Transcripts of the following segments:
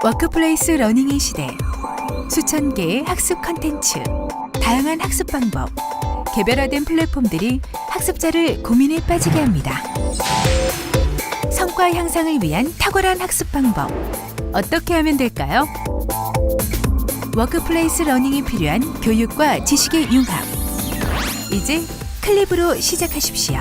워크플레이스 러닝의 시대. 수천 개의 학습 컨텐츠, 다양한 학습 방법, 개별화된 플랫폼들이 학습자를 고민에 빠지게 합니다. 성과 향상을 위한 탁월한 학습 방법. 어떻게 하면 될까요? 워크플레이스 러닝이 필요한 교육과 지식의 융합. 이제 클립으로 시작하십시오.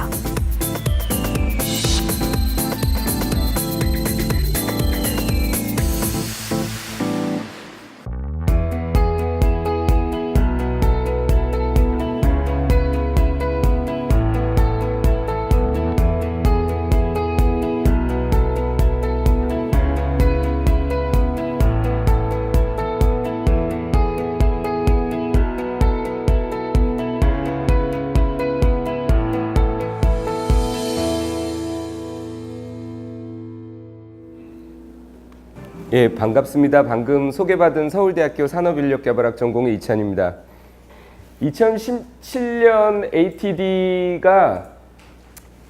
예, 반갑습니다. 방금 소개받은 서울대학교 산업인력개발학 전공의 이찬입니다. 2017년 ATD가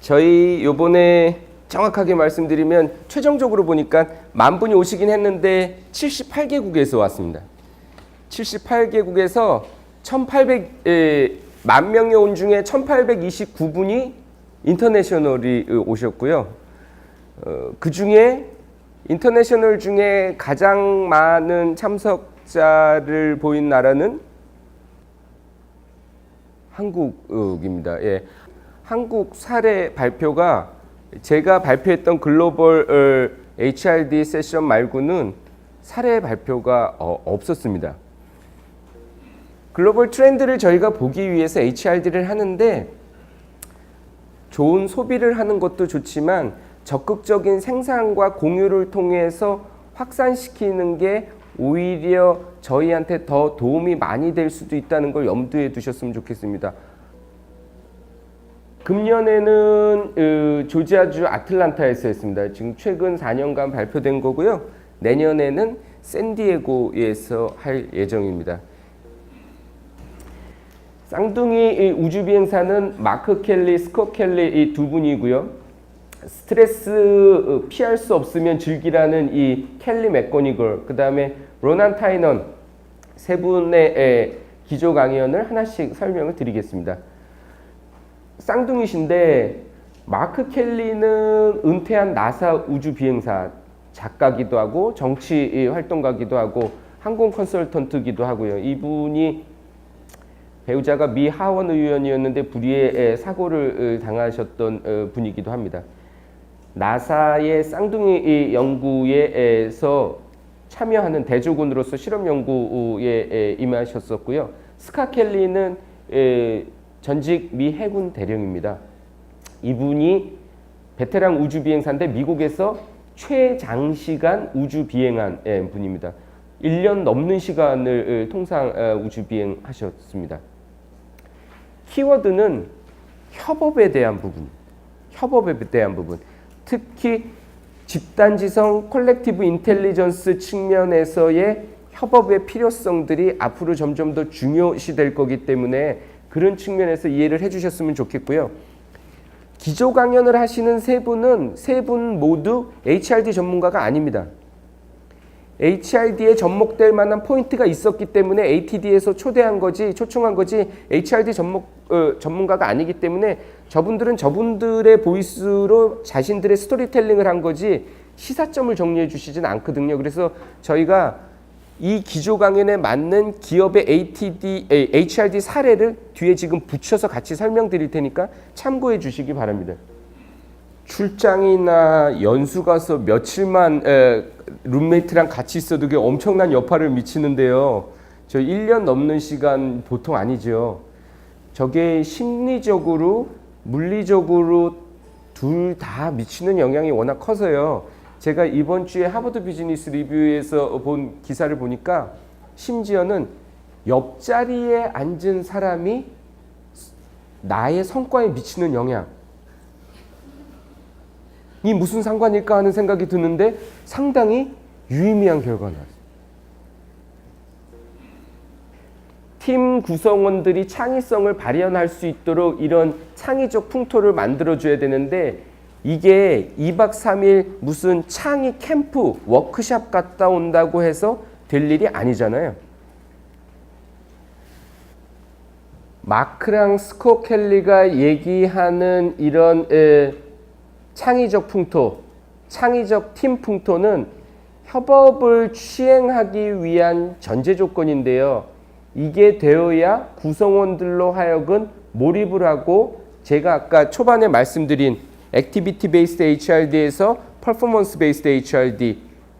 저희 요번에 정확하게 말씀드리면 최종적으로 보니까 10,000분이 오시긴 했는데 78개국에서 왔습니다. 78개국에서 10,000명이 온 중에 1,829분이 인터내셔널이 오셨고요. 그 중에 인터내셔널 중에 가장 많은 참석자를 보인 나라는 한국입니다. 예. 한국 사례 발표가 제가 발표했던 글로벌 HRD 세션 말고는 사례 발표가 없었습니다. 글로벌 트렌드를 저희가 보기 위해서 HRD를 하는데 좋은 소비를 하는 것도 좋지만 적극적인 생산과 공유를 통해서 확산시키는 게 오히려 저희한테 더 도움이 많이 될 수도 있다는 걸 염두에 두셨으면 좋겠습니다. 금년에는 조지아주 아틀란타에서 했습니다. 지금 최근 4년간 발표된 거고요. 내년에는 샌디에고에서 할 예정입니다. 쌍둥이 우주비행사는 마크 켈리, 스콧 켈리 이 두 분이고요. 스트레스 피할 수 없으면 즐기라는 이 켈리 맥거니걸, 그 다음에 로난 타이넌 세 분의 기조 강연을 하나씩 설명을 드리겠습니다. 쌍둥이신데 마크 켈리는 은퇴한 나사 우주 비행사 작가기도 하고 정치 활동가기도 하고 항공 컨설턴트기도 하고요. 이분이 배우자가 미 하원 의원이었는데 불의의 사고를 당하셨던 분이기도 합니다. 나사의 쌍둥이 연구에서 참여하는 대조군으로서 실험 연구에 임하셨었고요. 스카 켈리는 전직 미 해군 대령입니다. 이분이 베테랑 우주 비행사인데 미국에서 최장시간 우주 비행한 분입니다. 1년 넘는 시간을 통상 우주 비행하셨습니다. 키워드는 협업에 대한 부분. 특히 집단지성 콜렉티브 인텔리전스 측면에서의 협업의 필요성들이 앞으로 점점 더 중요시 될 거기 때문에 그런 측면에서 이해를 해주셨으면 좋겠고요. 기조 강연을 하시는 세 분 모두 HRD 전문가가 아닙니다. HRD에 접목될 만한 포인트가 있었기 때문에 ATD에서 초청한 거지 HRD 전문가가 아니기 때문에 저분들은 저분들의 보이스로 자신들의 스토리텔링을 한 거지 시사점을 정리해 주시진 않거든요. 그래서 저희가 이 기조 강연에 맞는 기업의 HRD 사례를 뒤에 지금 붙여서 같이 설명드릴 테니까 참고해 주시기 바랍니다. 출장이나 연수 가서 며칠만 룸메이트랑 같이 있어도 그게 엄청난 여파를 미치는데요. 저 1년 넘는 시간 보통 아니죠. 저게 심리적으로, 물리적으로 둘 다 미치는 영향이 워낙 커서요. 제가 이번 주에 하버드 비즈니스 리뷰에서 본 기사를 보니까 심지어는 옆자리에 앉은 사람이 나의 성과에 미치는 영향 이 무슨 상관일까 하는 생각이 드는데 상당히 유의미한 결과가 나왔어요. 팀 구성원들이 창의성을 발현할 수 있도록 이런 창의적 풍토를 만들어줘야 되는데 이게 2박 3일 무슨 창의 캠프, 워크샵 갔다 온다고 해서 될 일이 아니잖아요. 마크랑 스콧 켈리가 얘기하는 이런 창의적 풍토, 창의적 팀 풍토는 협업을 시행하기 위한 전제 조건인데요. 이게 되어야 구성원들로 하여금 몰입을 하고 제가 아까 초반에 말씀드린 액티비티 베이스드 HRD에서 퍼포먼스 베이스드 HRD,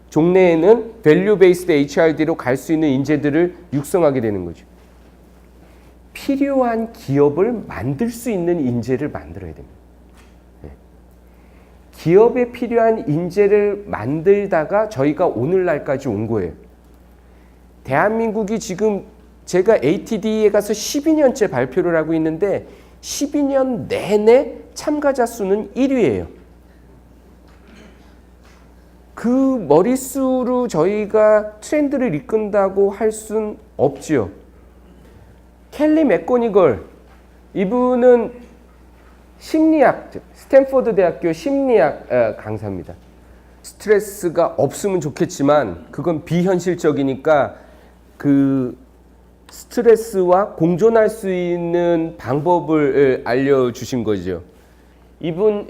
종래에는 밸류 베이스드 HRD로 갈 수 있는 인재들을 육성하게 되는 거죠. 필요한 기업을 만들 수 있는 인재를 만들어야 됩니다. 기업에 필요한 인재를 만들다가 저희가 오늘날까지 온 거예요. 대한민국이 지금 제가 ATD에 가서 12년째 발표를 하고 있는데 12년 내내 참가자 수는 1위예요. 그 머릿수로 저희가 트렌드를 이끈다고 할 순 없지요. 켈리 맥고니걸, 이분은 심리학, 스탠포드 대학교 심리학 강사입니다. 스트레스가 없으면 좋겠지만 그건 비현실적이니까 그 스트레스와 공존할 수 있는 방법을 알려주신 거죠. 이분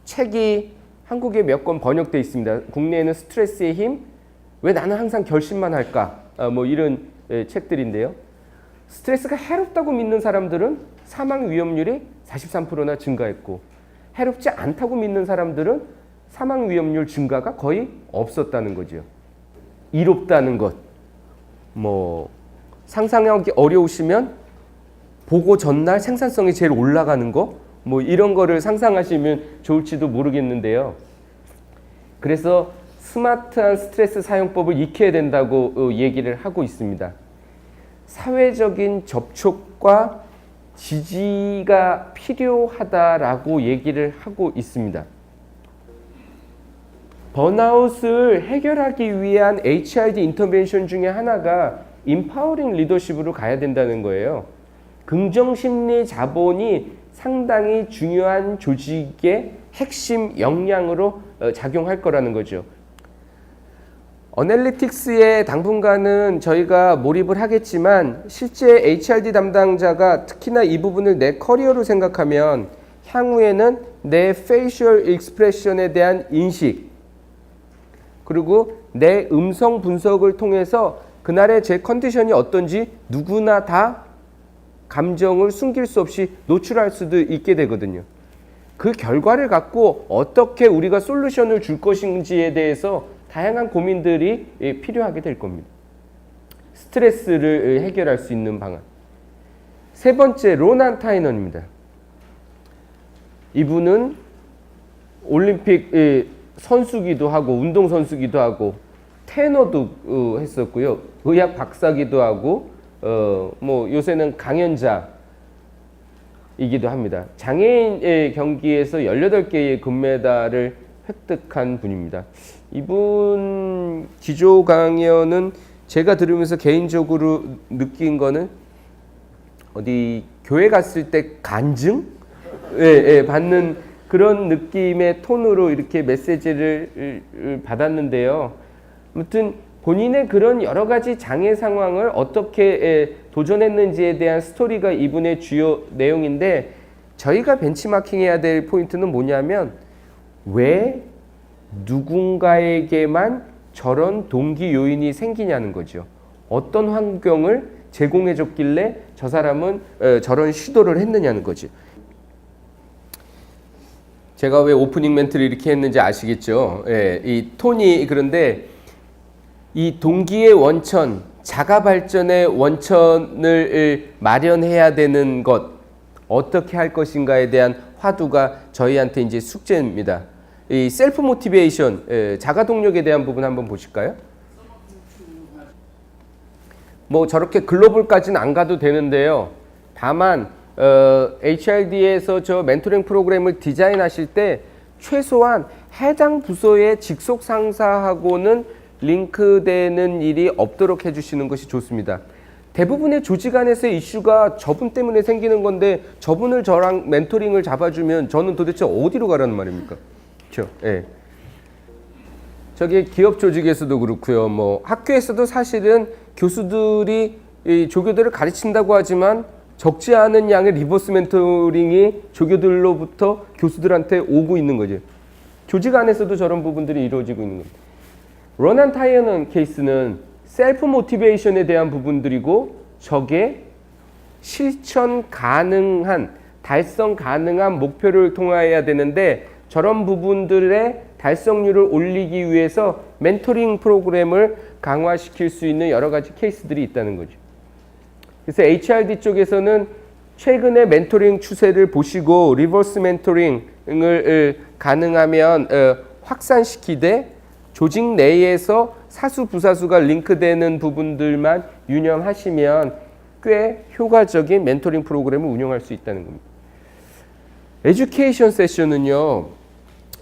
책이 한국에 몇 권 번역되어 있습니다. 국내에는 스트레스의 힘, 왜 나는 항상 결심만 할까? 뭐 이런 책들인데요. 스트레스가 해롭다고 믿는 사람들은 사망 위험률이 43%나 증가했고, 해롭지 않다고 믿는 사람들은 사망 위험률 증가가 거의 없었다는 거죠. 이롭다는 것, 뭐 상상하기 어려우시면 보고 전날 생산성이 제일 올라가는 거, 뭐 이런 거를 상상하시면 좋을지도 모르겠는데요. 그래서 스마트한 스트레스 사용법을 익혀야 된다고 얘기를 하고 있습니다. 사회적인 접촉과 지지가 필요하다라고 얘기를 하고 있습니다. 번아웃을 해결하기 위한 HRD 인터벤션 중에 하나가 인파워링 리더십으로 가야 된다는 거예요. 긍정심리 자본이 상당히 중요한 조직의 핵심 역량으로 작용할 거라는 거죠. 어널리틱스에 당분간은 저희가 몰입을 하겠지만 실제 HRD 담당자가 특히나 이 부분을 내 커리어로 생각하면 향후에는 내 페이셜 익스프레션에 대한 인식, 그리고 내 음성 분석을 통해서 그날의 제 컨디션이 어떤지 누구나 다 감정을 숨길 수 없이 노출할 수도 있게 되거든요. 그 결과를 갖고 어떻게 우리가 솔루션을 줄 것인지에 대해서 다양한 고민들이 필요하게 될 겁니다. 스트레스를 해결할 수 있는 방안. 세 번째, 로난 타이넌입니다. 이분은 올림픽 선수기도 하고 운동선수기도 하고 테너도 했었고요. 의학 박사기도 하고 뭐 요새는 강연자이기도 합니다. 장애인 경기에서 18개의 금메달을 획득한 분입니다. 이분 기조 강연은 제가 들으면서 개인적으로 느낀 거는 어디 교회 갔을 때 간증? 받는 그런 느낌의 톤으로 이렇게 메시지를 받았는데요. 아무튼 본인의 그런 여러 가지 장애 상황을 어떻게 도전했는지에 대한 스토리가 이분의 주요 내용인데, 저희가 벤치마킹해야 될 포인트는 뭐냐면 왜 누군가에게만 저런 동기 요인이 생기냐는 거죠. 어떤 환경을 제공해 줬길래 저 사람은 저런 시도를 했느냐는 거죠. 제가 왜 오프닝 멘트를 이렇게 했는지 아시겠죠? 이 톤이 그런데 이 동기의 원천, 자가 발전의 원천을 마련해야 되는 것, 어떻게 할 것인가에 대한 화두가 저희한테 이제 숙제입니다. 이 셀프 모티베이션, 자가 동력에 대한 부분 한번 보실까요? 뭐 저렇게 글로벌까지는 안 가도 되는데요. 다만 HRD에서 저 멘토링 프로그램을 디자인하실 때 최소한 해당 부서의 직속 상사하고는 링크되는 일이 없도록 해주시는 것이 좋습니다. 대부분의 조직 안에서의 이슈가 저분 때문에 생기는 건데 저분을 저랑 멘토링을 잡아주면 저는 도대체 어디로 가라는 말입니까? 그렇죠? 예. 저기 기업 조직에서도 그렇고요. 뭐 학교에서도 사실은 교수들이 이 조교들을 가르친다고 하지만 적지 않은 양의 리버스 멘토링이 조교들로부터 교수들한테 오고 있는 거죠. 조직 안에서도 저런 부분들이 이루어지고 있는 겁니다. 런앤 타이어넌 케이스는 셀프 모티베이션에 대한 부분들이고 저게 실천 가능한, 달성 가능한 목표를 통하여야 되는데 저런 부분들의 달성률을 올리기 위해서 멘토링 프로그램을 강화시킬 수 있는 여러 가지 케이스들이 있다는 거죠. 그래서 HRD 쪽에서는 최근의 멘토링 추세를 보시고 리버스 멘토링을 가능하면 확산시키되 조직 내에서 사수 부사수가 링크되는 부분들만 유념하시면 꽤 효과적인 멘토링 프로그램을 운영할 수 있다는 겁니다. 에듀케이션 세션은요,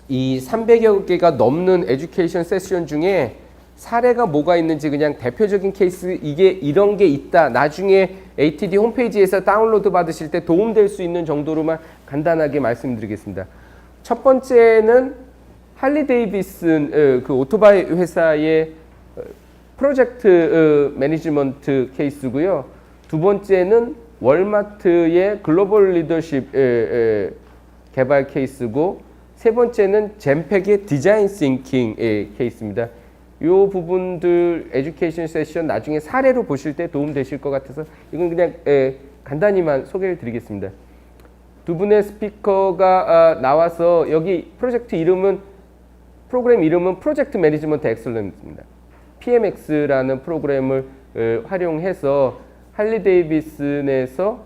이 300여 개가 넘는 에듀케이션 세션 중에 사례가 뭐가 있는지 그냥 대표적인 케이스, 이게 이런 게 있다, 나중에 ATD 홈페이지에서 다운로드 받으실 때 도움될 수 있는 정도로만 간단하게 말씀드리겠습니다. 첫 번째는 할리 데이비슨 그 오토바이 회사의 프로젝트 매니지먼트 케이스고요. 두 번째는 월마트의 글로벌 리더십 개발 케이스고, 세 번째는 젠팩의 디자인 싱킹 케이스입니다. 이 부분들 에듀케이션 세션 나중에 사례로 보실 때 도움 되실 것 같아서 이건 그냥 간단히만 소개를 드리겠습니다. 두 분의 스피커가 나와서 여기 프로젝트 이름은, 프로그램 이름은 프로젝트 매니지먼트 엑셀런스입니다. PMX라는 프로그램을 활용해서 할리 데이비슨에서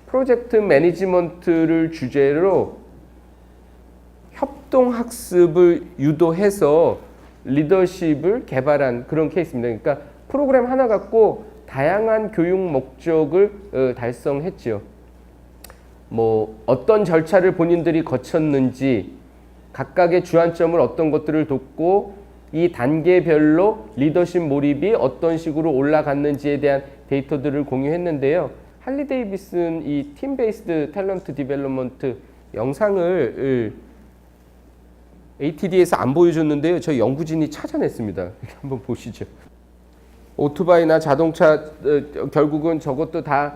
프로젝트 매니지먼트를 주제로 협동학습을 유도해서 리더십을 개발한 그런 케이스입니다. 그러니까 프로그램 하나 갖고 다양한 교육 목적을 달성했죠. 뭐 어떤 절차를 본인들이 거쳤는지, 각각의 주안점을 어떤 것들을 돕고 이 단계별로 리더십 몰입이 어떤 식으로 올라갔는지에 대한 데이터들을 공유했는데요. 할리 데이비슨 이 팀 베이스드 탤런트 디벨롭먼트 영상을 ATD에서 안 보여줬는데요. 저희 연구진이 찾아냈습니다. 한번 보시죠. 오토바이나 자동차 결국은 저것도 다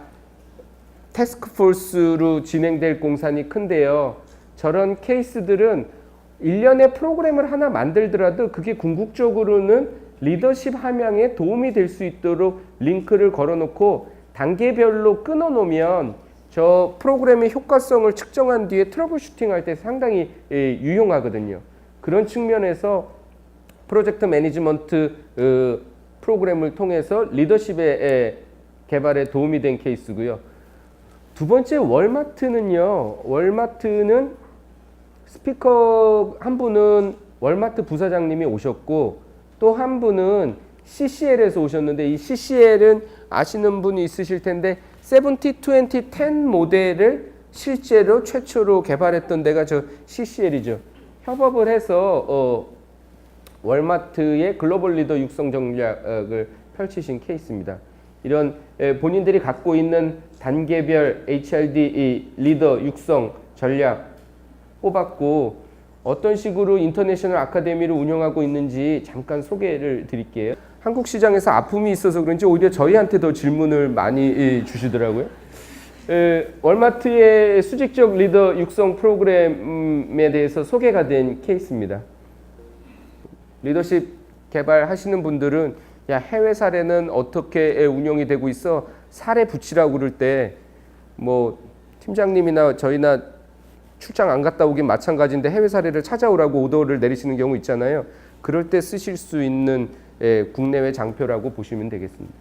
태스크포스로 진행될 공산이 큰데요. 저런 케이스들은 일련의 프로그램을 하나 만들더라도 그게 궁극적으로는 리더십 함양에 도움이 될 수 있도록 링크를 걸어놓고 단계별로 끊어놓으면 저 프로그램의 효과성을 측정한 뒤에 트러블 슈팅할 때 상당히 유용하거든요. 그런 측면에서 프로젝트 매니지먼트 프로그램을 통해서 리더십의 개발에 도움이 된 케이스고요. 두 번째 월마트는요. 월마트는 스피커 한 분은 월마트 부사장님이 오셨고 또 한 분은 CCL에서 오셨는데, 이 CCL은 아시는 분이 있으실 텐데 70, 20, 10 모델을 실제로 최초로 개발했던 데가 저 CCL이죠. 협업을 해서 월마트의 글로벌 리더 육성 전략을 펼치신 케이스입니다. 이런 본인들이 갖고 있는 단계별 HRD 리더 육성 전략 뽑았고 어떤 식으로 인터내셔널 아카데미를 운영하고 있는지 잠깐 소개를 드릴게요. 한국 시장에서 아픔이 있어서 그런지 오히려 저희한테 더 질문을 많이 주시더라고요. 월마트의 수직적 리더 육성 프로그램에 대해서 소개가 된 케이스입니다. 리더십 개발하시는 분들은 야, 해외 사례는 어떻게 운영이 되고 있어? 사례 붙이라고 그럴 때 뭐 팀장님이나 저희나 출장 안 갔다 오긴 마찬가지인데 해외 사례를 찾아오라고 오더를 내리시는 경우 있잖아요. 그럴 때 쓰실 수 있는 국내외 장표라고 보시면 되겠습니다.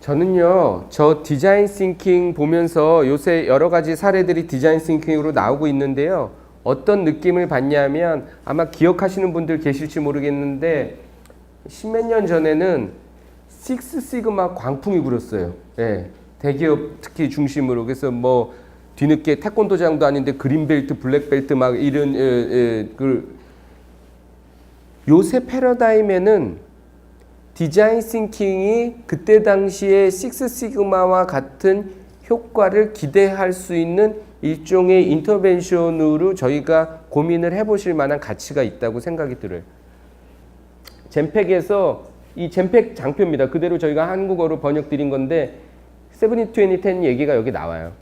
저는요, 저 디자인 싱킹 보면서 요새 여러 가지 사례들이 디자인 싱킹으로 나오고 있는데요. 어떤 느낌을 받냐면 아마 기억하시는 분들 계실지 모르겠는데 십몇 년 전에는 식스 시그마 광풍이 불었어요. 예, 대기업 특히 중심으로. 그래서 뭐 뒤늦게 태권도장도 아닌데 그린벨트, 블랙벨트 막 이런 요새 패러다임에는 디자인 싱킹이 그때 당시에 식스 시그마와 같은 효과를 기대할 수 있는 일종의 인터벤션으로 저희가 고민을 해보실 만한 가치가 있다고 생각이 들어요. 젠팩에서 이 젠팩 장표입니다. 그대로 저희가 한국어로 번역 드린 건데 70-20-10 얘기가 여기 나와요.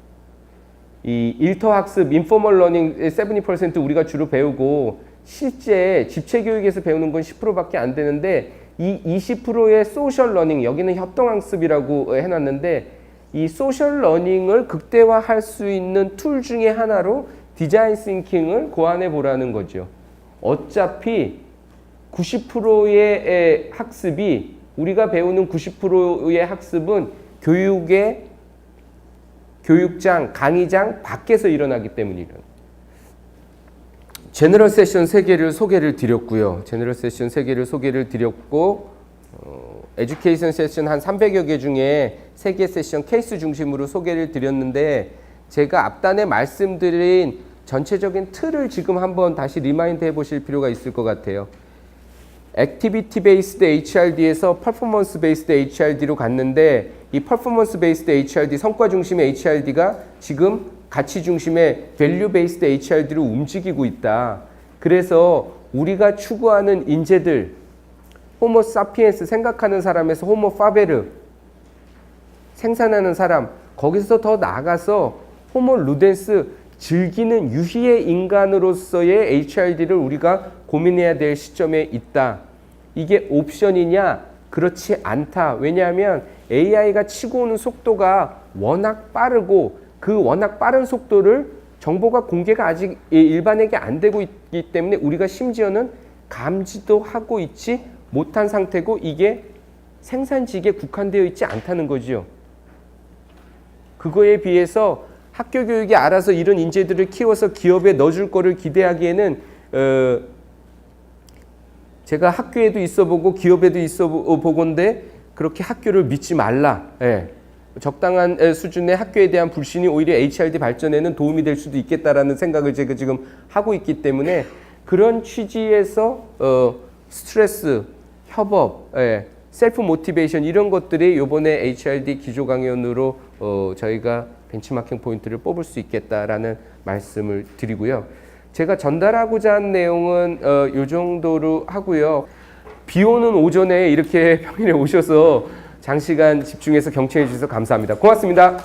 이 일터 학습, 인포멀 러닝 70% 우리가 주로 배우고 실제 집체 교육에서 배우는 건 10%밖에 안 되는데 이 20%의 소셜 러닝, 여기는 협동 학습이라고 해놨는데 이 소셜 러닝을 극대화할 수 있는 툴 중에 하나로 디자인 싱킹을 고안해 보라는 거죠. 어차피 90%의 학습이 우리가 배우는 90%의 학습은 교육장, 강의장 밖에서 일어나기 때문이에요. 제너럴 세션 3개를 소개를 드렸고요. 제너럴 세션 3개를 소개를 드렸고 에듀케이션 세션 한 300여 개 중에 3개 세션 케이스 중심으로 소개를 드렸는데 제가 앞단에 말씀드린 전체적인 틀을 지금 한번 다시 리마인드 해보실 필요가 있을 것 같아요. 액티비티 베이스드 HRD에서 퍼포먼스 베이스드 HRD로 갔는데 이 퍼포먼스 베이스드 HRD, 성과 중심의 HRD가 지금 가치 중심의 밸류 베이스드 HRD로 움직이고 있다. 그래서 우리가 추구하는 인재들, 호모 사피엔스 생각하는 사람에서 호모 파베르 생산하는 사람, 거기서 더 나아가서 호모 루덴스 즐기는 유희의 인간으로서의 HRD를 우리가 고민해야 될 시점에 있다. 이게 옵션이냐? 그렇지 않다. 왜냐하면 AI가 치고 오는 속도가 워낙 빠르고 그 워낙 빠른 속도를 정보가 공개가 아직 일반에게 안 되고 있기 때문에 우리가 심지어는 감지도 하고 있지 못한 상태고 이게 생산직에 국한되어 있지 않다는 거죠. 그거에 비해서 학교 교육이 알아서 이런 인재들을 키워서 기업에 넣어줄 거를 기대하기에는 제가 학교에도 있어보고 기업에도 있어보건데 그렇게 학교를 믿지 말라. 예. 적당한 수준의 학교에 대한 불신이 오히려 HRD 발전에는 도움이 될 수도 있겠다라는 생각을 제가 지금 하고 있기 때문에 그런 취지에서 스트레스, 협업, 셀프 모티베이션 이런 것들이 이번에 HRD 기조 강연으로 저희가 벤치마킹 포인트를 뽑을 수 있겠다라는 말씀을 드리고요. 제가 전달하고자 한 내용은 이 정도로 하고요. 비 오는 오전에 이렇게 평일에 오셔서 장시간 집중해서 경청해 주셔서 감사합니다. 고맙습니다.